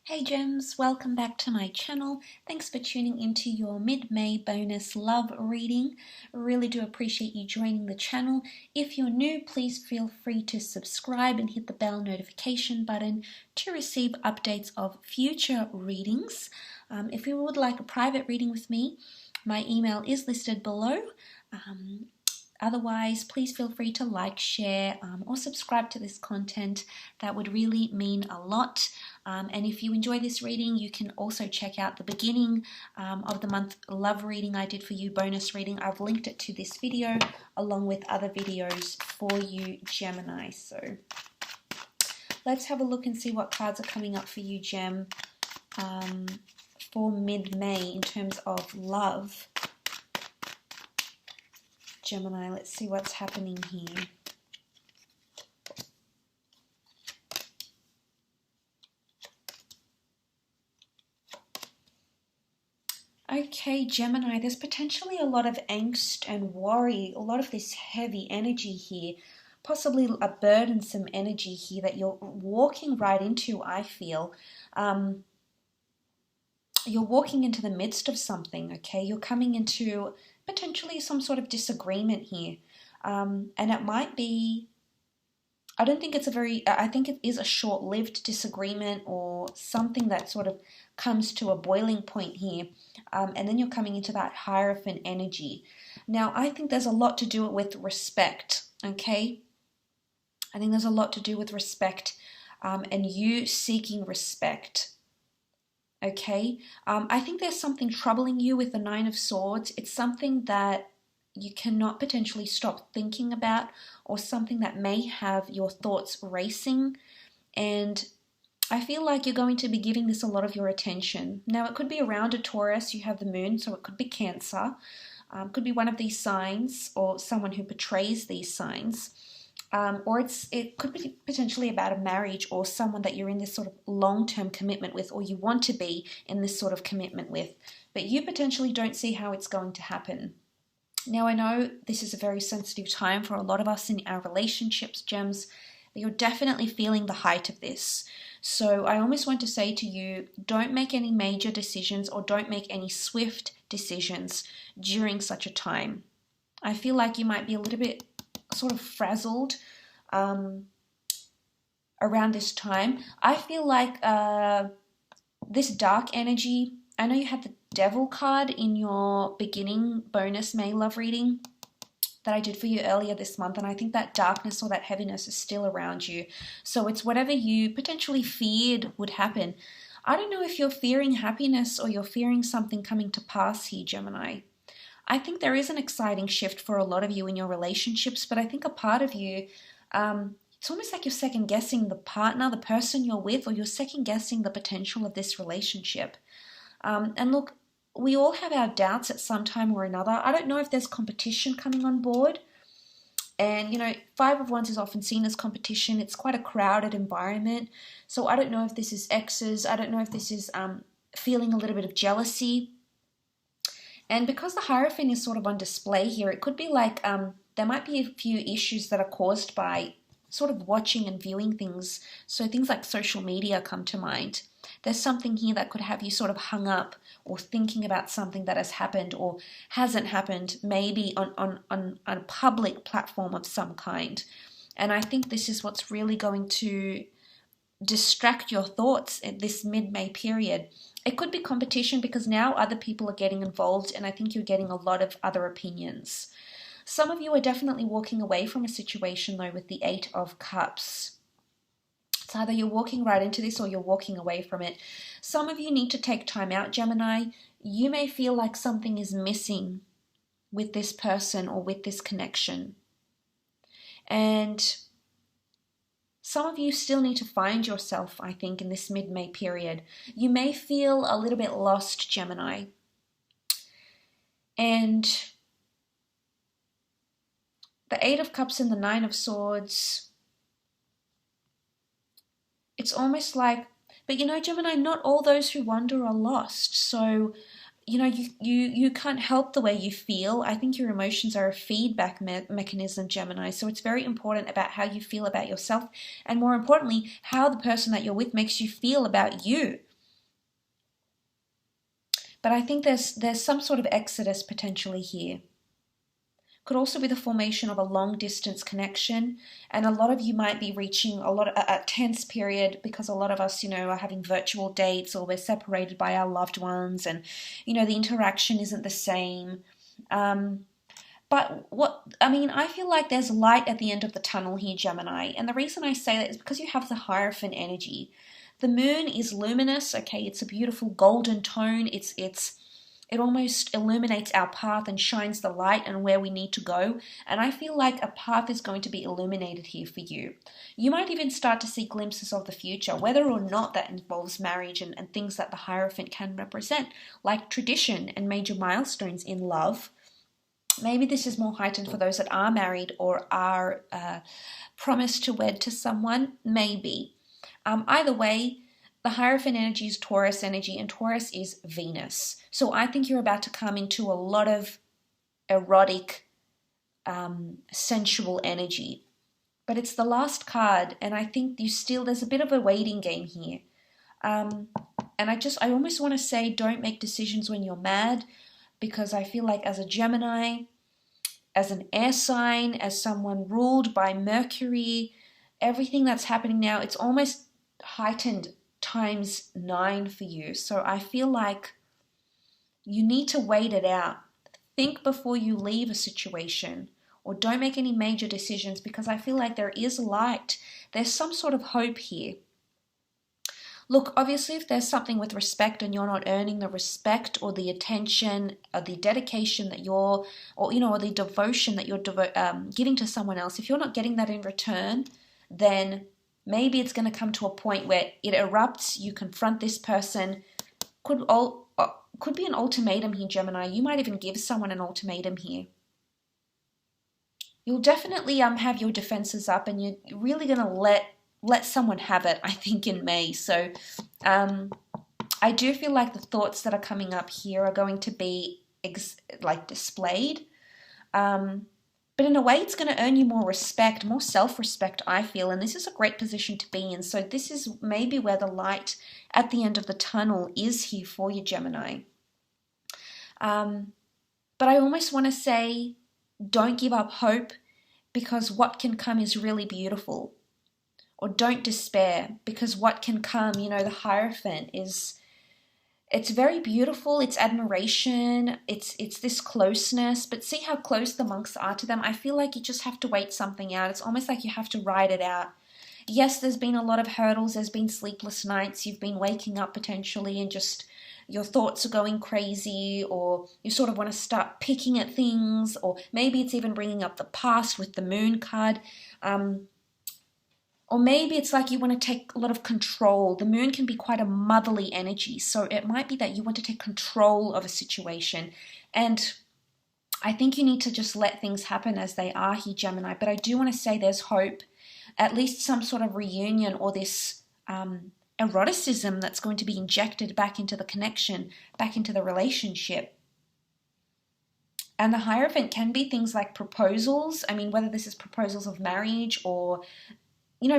Hey gems, welcome back to my channel. Thanks for tuning into your mid-May bonus love reading. Really do appreciate you joining the channel. If you're new, please feel free to subscribe and hit the bell notification button to receive updates of future readings. If you would like a private reading with me, my email is listed below. Otherwise, please feel free to like, share, or subscribe to this content. That would really mean a lot. And if you enjoy this reading, you can also check out the beginning of the month love reading I did for you, bonus reading. I've linked it to this video along with other videos for you, Gemini. So let's have a look and see what cards are coming up for you, Gem, for mid-May in terms of love. Gemini, let's see what's happening here. Okay, Gemini, there's potentially a lot of angst and worry, a lot of this heavy energy here, possibly a burdensome energy here that you're walking right into, I feel. You're walking into the midst of something, okay? You're coming into potentially some sort of disagreement here. And it might be, I think it is a short-lived disagreement or something that sort of comes to a boiling point here. And then you're coming into that Hierophant energy. Now, I think there's a lot to do with respect, okay? I think there's a lot to do with respect and you seeking respect. Okay, I think there's something troubling you with the Nine of Swords. It's something that you cannot potentially stop thinking about, or something that may have your thoughts racing. And I feel like you're going to be giving this a lot of your attention. Now, it could be around a Taurus. You have the moon, so it could be Cancer. Could be one of these signs or someone who portrays these signs. Or it could be potentially about a marriage or someone that you're in this sort of long-term commitment with, or you want to be in this sort of commitment with, but you potentially don't see how it's going to happen. Now, I know this is a very sensitive time for a lot of us in our relationships, gems, but you're definitely feeling the height of this. So I almost want to say to you, don't make any major decisions or don't make any swift decisions during such a time. I feel like you might be a little bit sort of frazzled around this time. I feel like this dark energy, I know you had the Devil card in your beginning bonus May love reading that I did for you earlier this month, and I think that darkness or that heaviness is still around you. So it's whatever you potentially feared would happen. I don't know if you're fearing happiness or you're fearing something coming to pass here, Gemini. I think there is an exciting shift for a lot of you in your relationships, but I think a part of you, it's almost like you're second guessing the partner, the person you're with, or you're second guessing the potential of this relationship. And look, we all have our doubts at some time or another. I don't know if there's competition coming on board. And, you know, Five of Wands is often seen as competition. It's quite a crowded environment. So I don't know if this is exes. I don't know if this is feeling a little bit of jealousy. And because the Hierophant is sort of on display here, it could be like there might be a few issues that are caused by sort of watching and viewing things. So things like social media come to mind. There's something here that could have you sort of hung up or thinking about something that has happened or hasn't happened, maybe on a public platform of some kind. And I think this is what's really going to distract your thoughts at this mid-May period. It could be competition because now other people are getting involved, and I think you're getting a lot of other opinions. Some of you are definitely walking away from a situation though with the Eight of Cups. It's either you're walking right into this or you're walking away from it. Some of you need to take time out, Gemini. You may feel like something is missing with this person or with this connection. And some of you still need to find yourself, I think, in this mid-May period. You may feel a little bit lost, Gemini. And the Eight of Cups and the Nine of Swords, it's almost like, but you know, Gemini, not all those who wander are lost. So, you know, you can't help the way you feel. I think your emotions are a feedback mechanism, Gemini. So it's very important about how you feel about yourself, and more importantly, how the person that you're with makes you feel about you. But I think there's some sort of exodus potentially here. Could also be the formation of a long distance connection, and a lot of you might be reaching a tense period because a lot of us, are having virtual dates, or we're separated by our loved ones, and the interaction isn't the same. But I feel like there's light at the end of the tunnel here, Gemini, and the reason I say that is because you have the Hierophant energy. The moon is luminous, okay? It's a beautiful golden tone. It almost illuminates our path and shines the light and where we need to go. And I feel like a path is going to be illuminated here for you. You might even start to see glimpses of the future, whether or not that involves marriage and things that the Hierophant can represent, like tradition and major milestones in love. Maybe this is more heightened for those that are married or are promised to wed to someone, maybe. Either way, the Hierophant energy is Taurus energy, and Taurus is Venus. So I think you're about to come into a lot of erotic, sensual energy. But it's the last card, and I think there's a bit of a waiting game here. And I almost want to say don't make decisions when you're mad, because I feel like as a Gemini, as an air sign, as someone ruled by Mercury, everything that's happening now, it's almost heightened times 9 for you. So I feel like you need to wait it out. Think before you leave a situation, or don't make any major decisions, because I feel like there is light. There's some sort of hope here. Look, obviously, if there's something with respect and you're not earning the respect or the attention or the dedication that or the devotion that you're giving to someone else, if you're not getting that in return, then maybe it's going to come to a point where it erupts, you confront this person. Could be an ultimatum here, Gemini. You might even give someone an ultimatum here. You'll definitely have your defenses up, and you're really going to let someone have it, I think, in May. So I do feel like the thoughts that are coming up here are going to be displayed. But in a way, it's going to earn you more respect, more self-respect, I feel. And this is a great position to be in. So this is maybe where the light at the end of the tunnel is here for you, Gemini. But I almost want to say, don't give up hope, because what can come is really beautiful. Or don't despair, because what can come, the Hierophant it's very beautiful. It's admiration. It's this closeness. But see how close the monks are to them. I feel like you just have to wait something out. It's almost like you have to ride it out. Yes, there's been a lot of hurdles. There's been sleepless nights. You've been waking up potentially and just your thoughts are going crazy, or you sort of want to start picking at things, or maybe it's even bringing up the past with the Moon card. Or maybe it's like you want to take a lot of control. The Moon can be quite a motherly energy, so it might be that you want to take control of a situation. And I think you need to just let things happen as they are here, Gemini. But I do want to say there's hope, at least some sort of reunion, or this eroticism that's going to be injected back into the connection, back into the relationship. And the Hierophant can be things like proposals. I mean, whether this is proposals of marriage or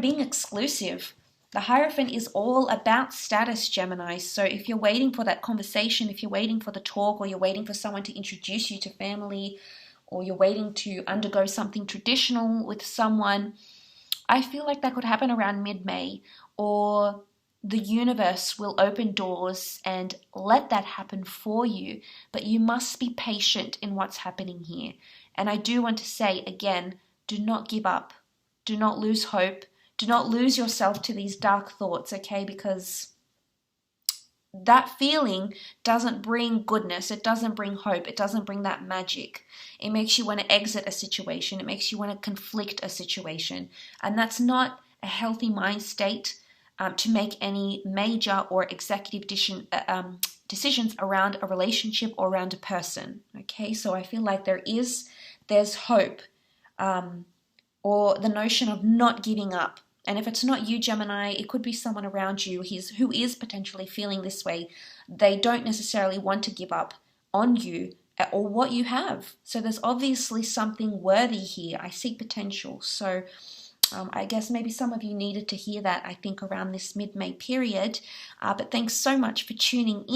being exclusive. The Hierophant is all about status, Gemini. So if you're waiting for that conversation, if you're waiting for the talk, or you're waiting for someone to introduce you to family, or you're waiting to undergo something traditional with someone, I feel like that could happen around mid-May, or the universe will open doors and let that happen for you. But you must be patient in what's happening here. And I do want to say, again, do not give up. Do not lose hope. Do not lose yourself to these dark thoughts, okay? Because that feeling doesn't bring goodness. It doesn't bring hope. It doesn't bring that magic. It makes you want to exit a situation. It makes you want to conflict a situation. And that's not a healthy mind state to make any major or executive decisions around a relationship or around a person, okay? So I feel like there's hope. Or the notion of not giving up. And if it's not you, Gemini, it could be someone around you who is potentially feeling this way. They don't necessarily want to give up on you or what you have. So there's obviously something worthy here. I see potential. So I guess maybe some of you needed to hear that, I think, around this mid-May period. But thanks so much for tuning in.